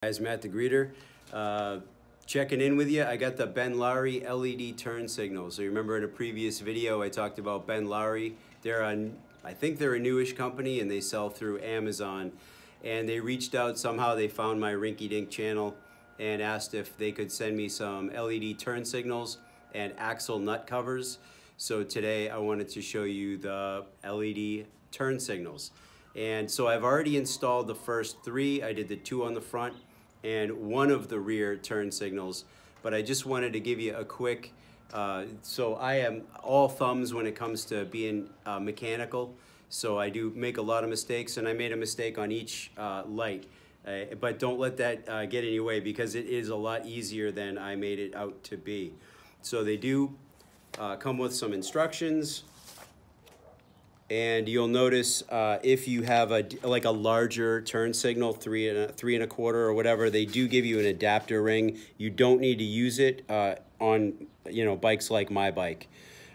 Guys, Matt the Greeter, checking in with you. I got the Benlari LED turn signal. So you remember in a previous video I talked about Benlari. I think they're a newish company and they sell through Amazon. And they reached out, somehow they found my Rinky Dink channel and asked if they could send me some LED turn signals and axle nut covers. So today I wanted to show you the LED turn signals. And so I've already installed the first three. I did the two on the front and one of the rear turn signals, but I just wanted to give you a quick, so I am all thumbs when it comes to being mechanical, so I do make a lot of mistakes, and I made a mistake on each light, but don't let that get in your way, because it is a lot easier than I made it out to be. So they do come with some instructions. And you'll notice if you have like a larger turn signal, three and a quarter or whatever, they do give you an adapter ring. You don't need to use it on bikes like my bike.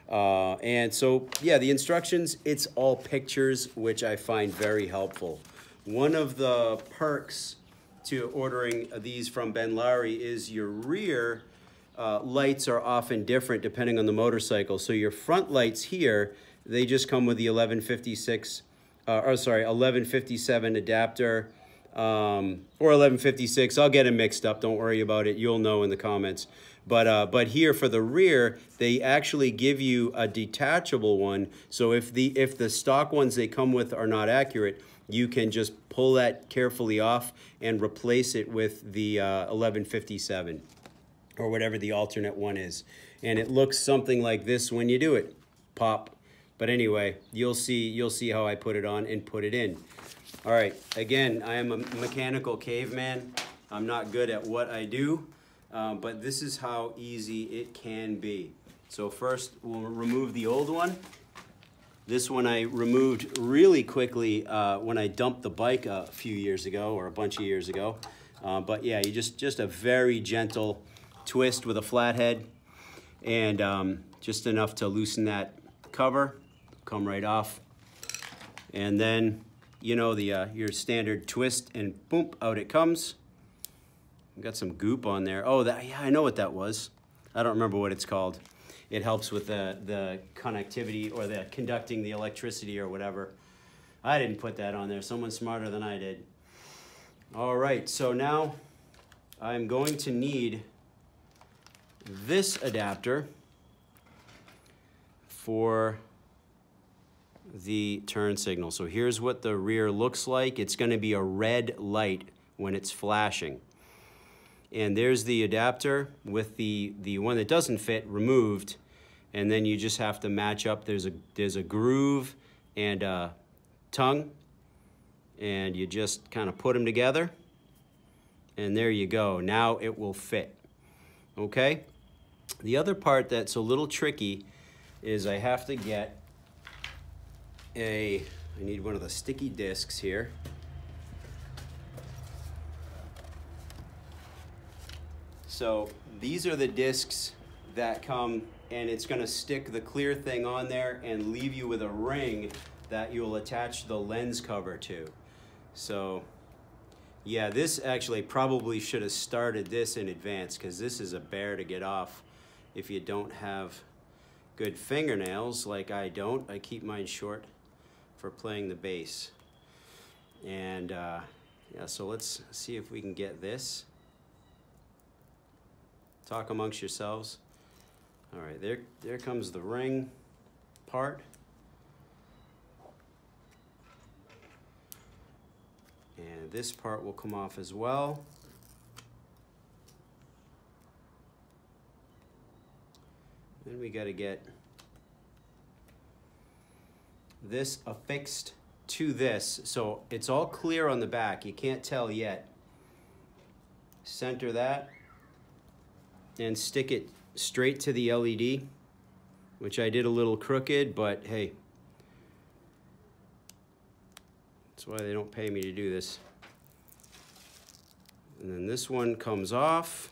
And so yeah, the instructions, it's all pictures, which I find very helpful. One of the perks to ordering these from Benlari is your rear lights are often different depending on the motorcycle. So your front lights here, they just come with the 1157 adapter, or 1156. I'll get them mixed up. Don't worry about it. You'll know in the comments. But here for the rear, they actually give you a detachable one. So if the stock ones they come with are not accurate, you can just pull that carefully off and replace it with the 1157 or whatever the alternate one is. And it looks something like this when you do it. Pop. But anyway, you'll see how I put it on and put it in. All right, again, I am a mechanical caveman. I'm not good at what I do, but this is how easy it can be. So first, we'll remove the old one. This one I removed really quickly when I dumped the bike a few years ago, or a bunch of years ago. But yeah, you just a very gentle twist with a flathead, and just enough to loosen that cover. Come right off, and then your standard twist, and boom, out it comes. Got some goop on there. Oh, yeah, I know what that was. I don't remember what it's called. It helps with the connectivity, or the conducting the electricity or whatever. I didn't put that on there. Someone smarter than I did. All right, so now I'm going to need this adapter for the turn signal. So here's what the rear looks like. It's going to be a red light when it's flashing. And there's the adapter with the one that doesn't fit removed, and then you just have to match up. There's a groove and a tongue, and you just kind of put them together, and there you go. Now it will fit. Okay? The other part that's a little tricky is I have to get I need one of the sticky discs here. So these are the discs that come, and it's going to stick the clear thing on there and leave you with a ring that you'll attach the lens cover to. So yeah, this actually probably should have started this in advance, because this is a bear to get off if you don't have good fingernails like I don't. I keep mine short for playing the bass. And yeah, so let's see if we can get this. Talk amongst yourselves. All right, there comes the ring part. And this part will come off as well. Then we got to get this affixed to this, so it's all clear on the back. You can't tell yet. Center that and stick it straight to the LED, which I did a little crooked, but hey, that's why they don't pay me to do this. And then this one comes off.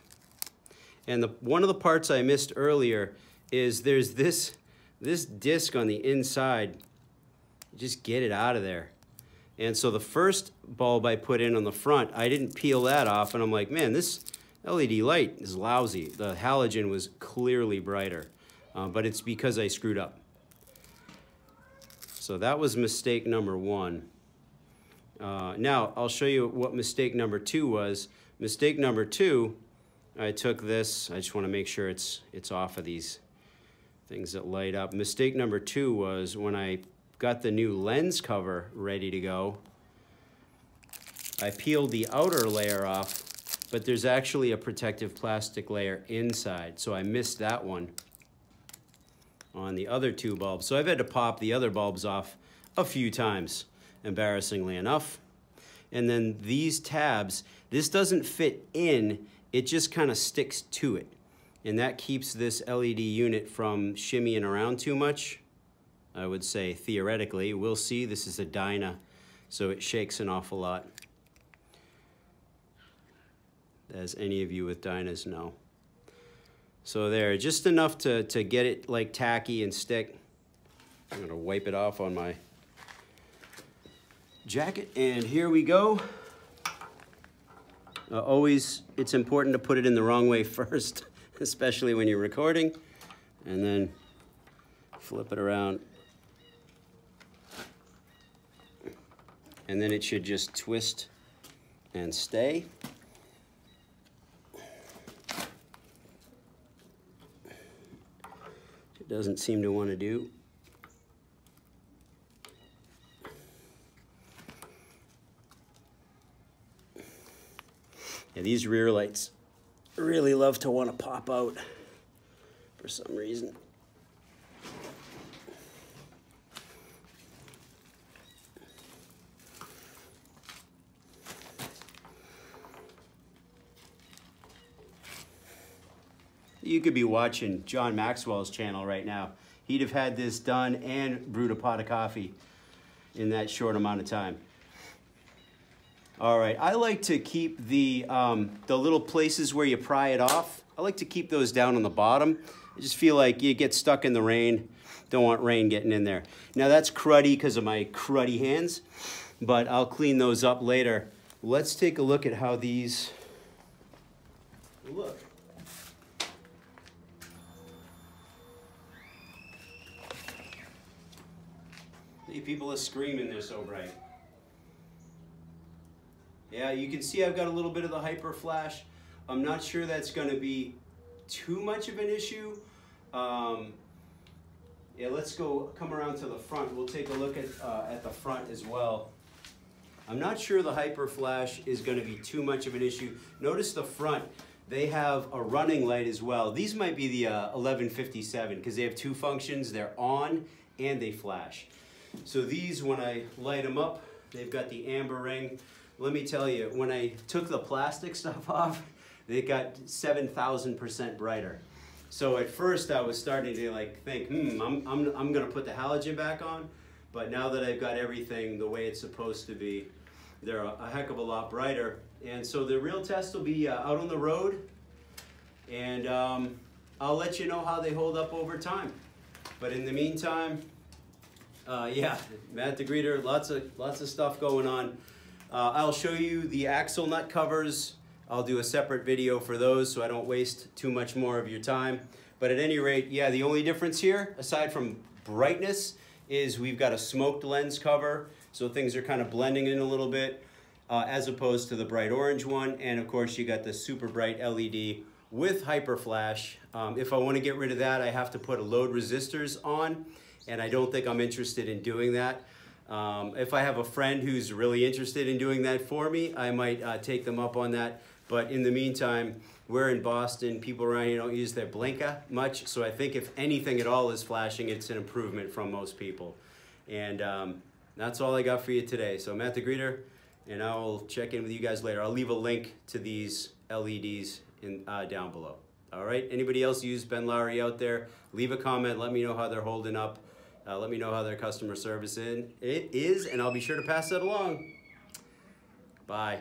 And one of the parts I missed earlier is there's this disc on the inside. Just get it out of there. And so the first bulb I put in on the front, I didn't peel that off, and I'm like, man, this LED light is lousy. The halogen was clearly brighter, but it's because I screwed up. So that was mistake number one. Now, I'll show you what mistake number two was. Mistake number two, I took this, I just want to make sure it's off of these things that light up. Mistake number two was when I got the new lens cover ready to go, I peeled the outer layer off, but there's actually a protective plastic layer inside, so I missed that one on the other two bulbs. So I've had to pop the other bulbs off a few times, embarrassingly enough. And then these tabs, this doesn't fit in, it just kind of sticks to it. And that keeps this LED unit from shimmying around too much. I would say theoretically, we'll see. This is a Dyna, so it shakes an awful lot, as any of you with Dynas know. So there, just enough to get it like tacky and stick. I'm gonna wipe it off on my jacket, and here we go. Always, it's important to put it in the wrong way first, especially when you're recording, and then flip it around. And then it should just twist and stay. It doesn't seem to want to do. Yeah, these rear lights really love to want to pop out for some reason. You could be watching John Maxwell's channel right now. He'd have had this done and brewed a pot of coffee in that short amount of time. All right, I like to keep the little places where you pry it off, I like to keep those down on the bottom. I just feel like you get stuck in the rain. Don't want rain getting in there. Now that's cruddy because of my cruddy hands, but I'll clean those up later. Let's take a look at how these look. People are screaming, they're so bright. Yeah, you can see I've got a little bit of the hyper flash. I'm not sure that's going to be too much of an issue. Yeah, let's come around to the front. We'll take a look at the front as well. I'm not sure the hyper flash is going to be too much of an issue. Notice the front. They have a running light as well. These might be the 1157 because they have two functions. They're on and they flash. So these, when I light them up, they've got the amber ring. Let me tell you, when I took the plastic stuff off, they got 7,000% brighter. So at first I was starting to think, I'm gonna put the halogen back on, but now that I've got everything the way it's supposed to be, they're a heck of a lot brighter. And so the real test will be out on the road, and I'll let you know how they hold up over time. But in the meantime, yeah, Matt the Greeter, lots of stuff going on. I'll show you the axle nut covers. I'll do a separate video for those so I don't waste too much more of your time. But at any rate, yeah, the only difference here, aside from brightness, is we've got a smoked lens cover, so things are kind of blending in a little bit, as opposed to the bright orange one. And of course, you got the super bright LED with hyper flash. If I want to get rid of that, I have to put a load resistors on, and I don't think I'm interested in doing that. If I have a friend who's really interested in doing that for me, I might take them up on that. But in the meantime, we're in Boston. People around here don't use their blinker much, so I think if anything at all is flashing, it's an improvement from most people. And that's all I got for you today. So Matt the Greeter, and I'll check in with you guys later. I'll leave a link to these LEDs down below. All right, anybody else use Benlari out there? Leave a comment, let me know how they're holding up. Let me know how their customer service is, and I'll be sure to pass that along. Bye.